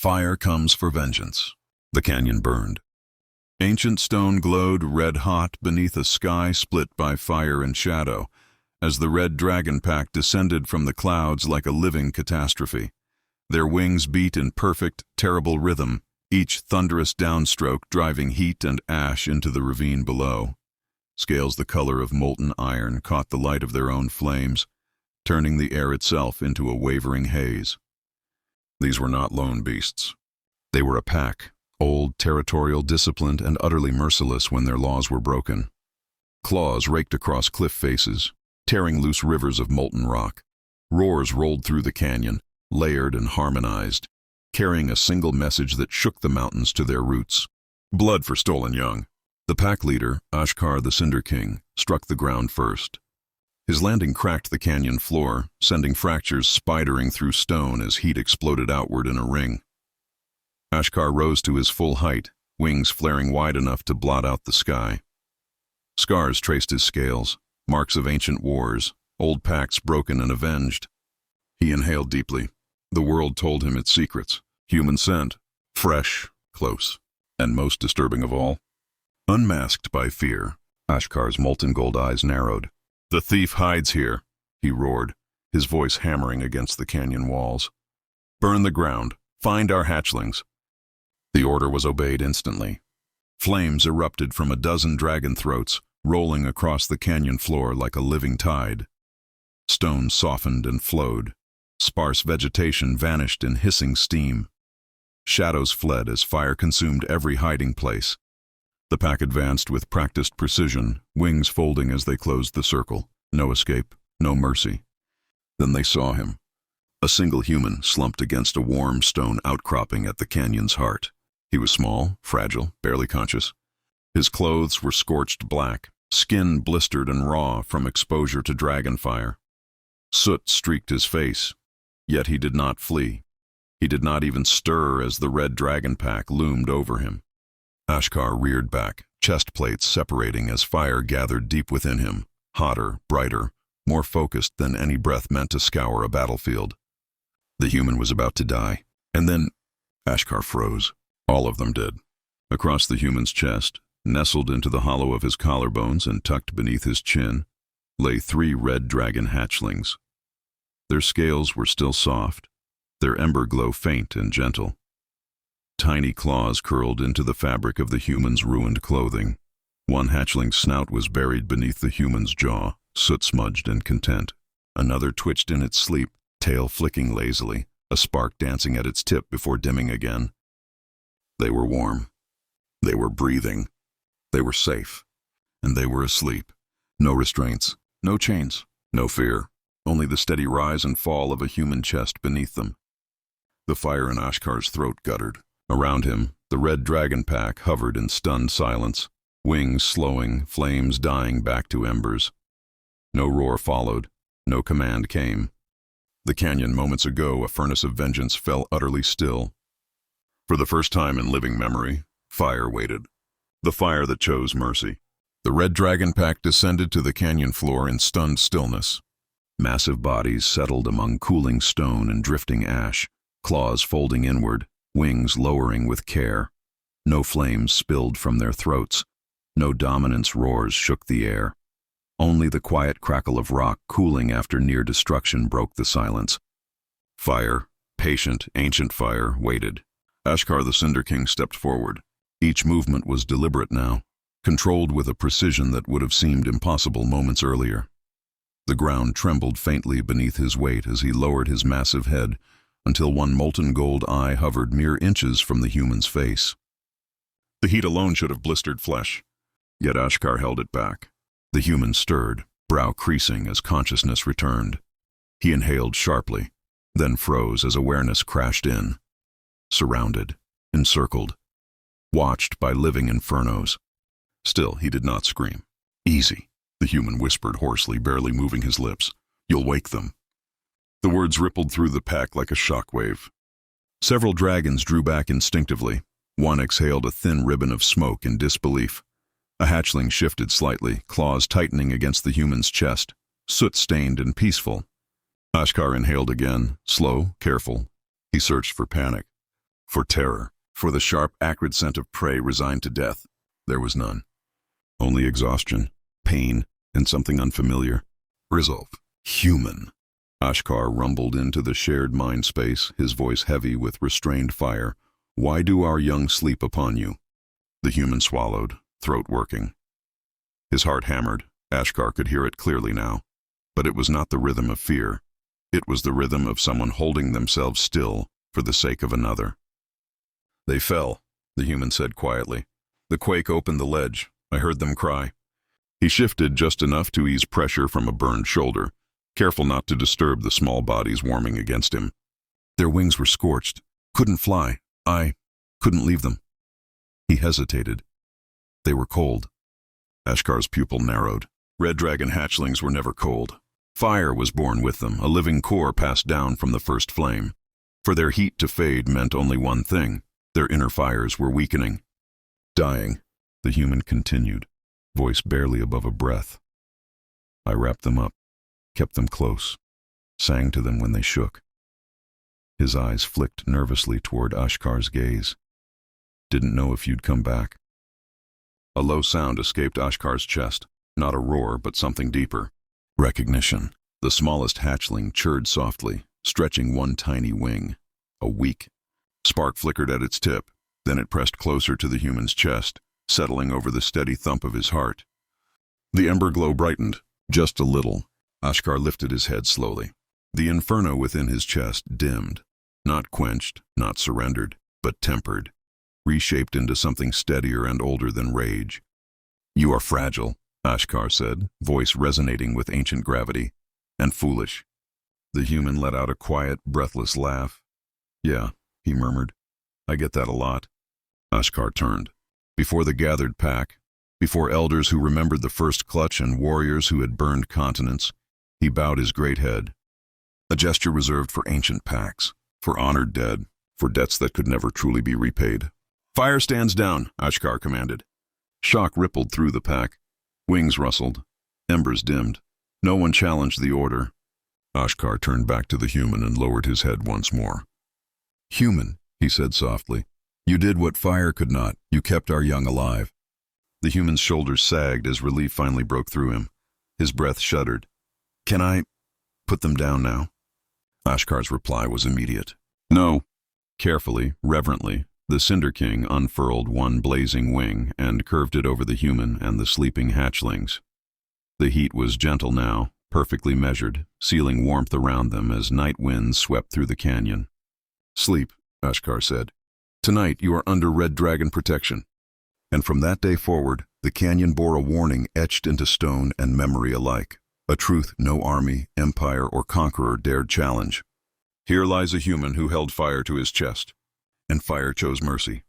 Fire comes for vengeance. The canyon burned. Ancient stone glowed red-hot beneath a sky split by fire and shadow, as the red dragon pack descended from the clouds like a living catastrophe. Their wings beat in perfect, terrible rhythm, each thunderous downstroke driving heat and ash into the ravine below. Scales the color of molten iron caught the light of their own flames, turning the air itself into a wavering haze. These were not lone beasts. They were a pack, old, territorial, disciplined, and utterly merciless when their laws were broken. Claws raked across cliff faces, tearing loose rivers of molten rock. Roars rolled through the canyon, layered and harmonized, carrying a single message that shook the mountains to their roots. Blood for stolen young. The pack leader, Ashkar the Cinder King, struck the ground first. His landing cracked the canyon floor, sending fractures spidering through stone as heat exploded outward in a ring. Ashkar rose to his full height, wings flaring wide enough to blot out the sky. Scars traced his scales, marks of ancient wars, old pacts broken and avenged. He inhaled deeply. The world told him its secrets. Human scent, fresh, close, and most disturbing of all. Unmasked by fear, Ashkar's molten gold eyes narrowed. "The thief hides here," he roared, his voice hammering against the canyon walls. "Burn the ground. Find our hatchlings." The order was obeyed instantly. Flames erupted from a dozen dragon throats, rolling across the canyon floor like a living tide. Stone softened and flowed. Sparse vegetation vanished in hissing steam. Shadows fled as fire consumed every hiding place. The pack advanced with practiced precision, wings folding as they closed the circle. No escape, no mercy. Then they saw him. A single human slumped against a warm stone outcropping at the canyon's heart. He was small, fragile, barely conscious. His clothes were scorched black, skin blistered and raw from exposure to dragon fire. Soot streaked his face, yet he did not flee. He did not even stir as the red dragon pack loomed over him. Ashkar reared back, chest plates separating as fire gathered deep within him, hotter, brighter, more focused than any breath meant to scour a battlefield. The human was about to die, and then Ashkar froze. All of them did. Across the human's chest, nestled into the hollow of his collarbones and tucked beneath his chin, lay 3 red dragon hatchlings. Their scales were still soft, their ember glow faint and gentle. Tiny claws curled into the fabric of the human's ruined clothing. One hatchling's snout was buried beneath the human's jaw, soot-smudged and content. Another twitched in its sleep, tail flicking lazily, a spark dancing at its tip before dimming again. They were warm. They were breathing. They were safe. And they were asleep. No restraints, no chains, no fear, only the steady rise and fall of a human chest beneath them. The fire in Ashkar's throat guttered. Around him, the red dragon pack hovered in stunned silence, wings slowing, flames dying back to embers. No roar followed, no command came. The canyon moments ago, a furnace of vengeance, fell utterly still. For the first time in living memory, fire waited. The fire that chose mercy. The red dragon pack descended to the canyon floor in stunned stillness. Massive bodies settled among cooling stone and drifting ash, claws folding inward, wings lowering with care. No flames spilled from their throats. No dominance roars shook the air. Only the quiet crackle of rock cooling after near destruction broke the silence. Fire, patient, ancient fire, waited. Ashkar the Cinder King stepped forward. Each movement was deliberate now, controlled with a precision that would have seemed impossible moments earlier. The ground trembled faintly beneath his weight as he lowered his massive head, until one molten gold eye hovered mere inches from the human's face. The heat alone should have blistered flesh, yet Ashkar held it back. The human stirred, brow creasing as consciousness returned. He inhaled sharply, then froze as awareness crashed in. Surrounded, encircled, watched by living infernos. Still, he did not scream. "Easy," the human whispered hoarsely, barely moving his lips. "You'll wake them." The words rippled through the pack like a shockwave. Several dragons drew back instinctively. One exhaled a thin ribbon of smoke in disbelief. A hatchling shifted slightly, claws tightening against the human's chest, soot-stained and peaceful. Ashkar inhaled again, slow, careful. He searched for panic. For terror, for the sharp, acrid scent of prey resigned to death, there was none. Only exhaustion, pain, and something unfamiliar. Resolve. Human. Ashkar rumbled into the shared mind space, his voice heavy with restrained fire. Why do our young sleep upon you? The human swallowed, throat working. His heart hammered. Ashkar could hear it clearly now. But it was not the rhythm of fear. It was the rhythm of someone holding themselves still for the sake of another. They fell, the human said quietly. The quake opened the ledge. I heard them cry. He shifted just enough to ease pressure from a burned shoulder, careful not to disturb the small bodies warming against him. Their wings were scorched. Couldn't fly. I couldn't leave them. He hesitated. They were cold. Ashkar's pupil narrowed. Red dragon hatchlings were never cold. Fire was born with them, a living core passed down from the first flame. For their heat to fade meant only one thing. Their inner fires were weakening. Dying, the human continued, voice barely above a breath. I wrapped them up, kept them close, sang to them when they shook. His eyes flicked nervously toward Ashkar's gaze. Didn't know if you'd come back. A low sound escaped Ashkar's chest, not a roar, but something deeper. Recognition. The smallest hatchling chirred softly, stretching one tiny wing. A weak spark flickered at its tip, then it pressed closer to the human's chest, settling over the steady thump of his heart. The ember glow brightened, just a little. Ashkar lifted his head slowly. The inferno within his chest dimmed, not quenched, not surrendered, but tempered, reshaped into something steadier and older than rage. You are fragile, Ashkar said, voice resonating with ancient gravity, and foolish. The human let out a quiet, breathless laugh. Yeah, he murmured. I get that a lot. Ashkar turned. Before the gathered pack, before elders who remembered the first clutch and warriors who had burned continents, he bowed his great head. A gesture reserved for ancient packs, for honored dead, for debts that could never truly be repaid. Fire stands down, Ashkar commanded. Shock rippled through the pack. Wings rustled. Embers dimmed. No one challenged the order. Ashkar turned back to the human and lowered his head once more. Human, he said softly. You did what fire could not. You kept our young alive. The human's shoulders sagged as relief finally broke through him. His breath shuddered. Can I put them down now? Ashkar's reply was immediate. No. Carefully, reverently, the Cinder King unfurled one blazing wing and curved it over the human and the sleeping hatchlings. The heat was gentle now, perfectly measured, sealing warmth around them as night winds swept through the canyon. Sleep, Ashkar said. Tonight you are under Red Dragon protection. And from that day forward, the canyon bore a warning etched into stone and memory alike, a truth no army, empire, or conqueror dared challenge. Here lies a human who held fire to his chest, and fire chose mercy.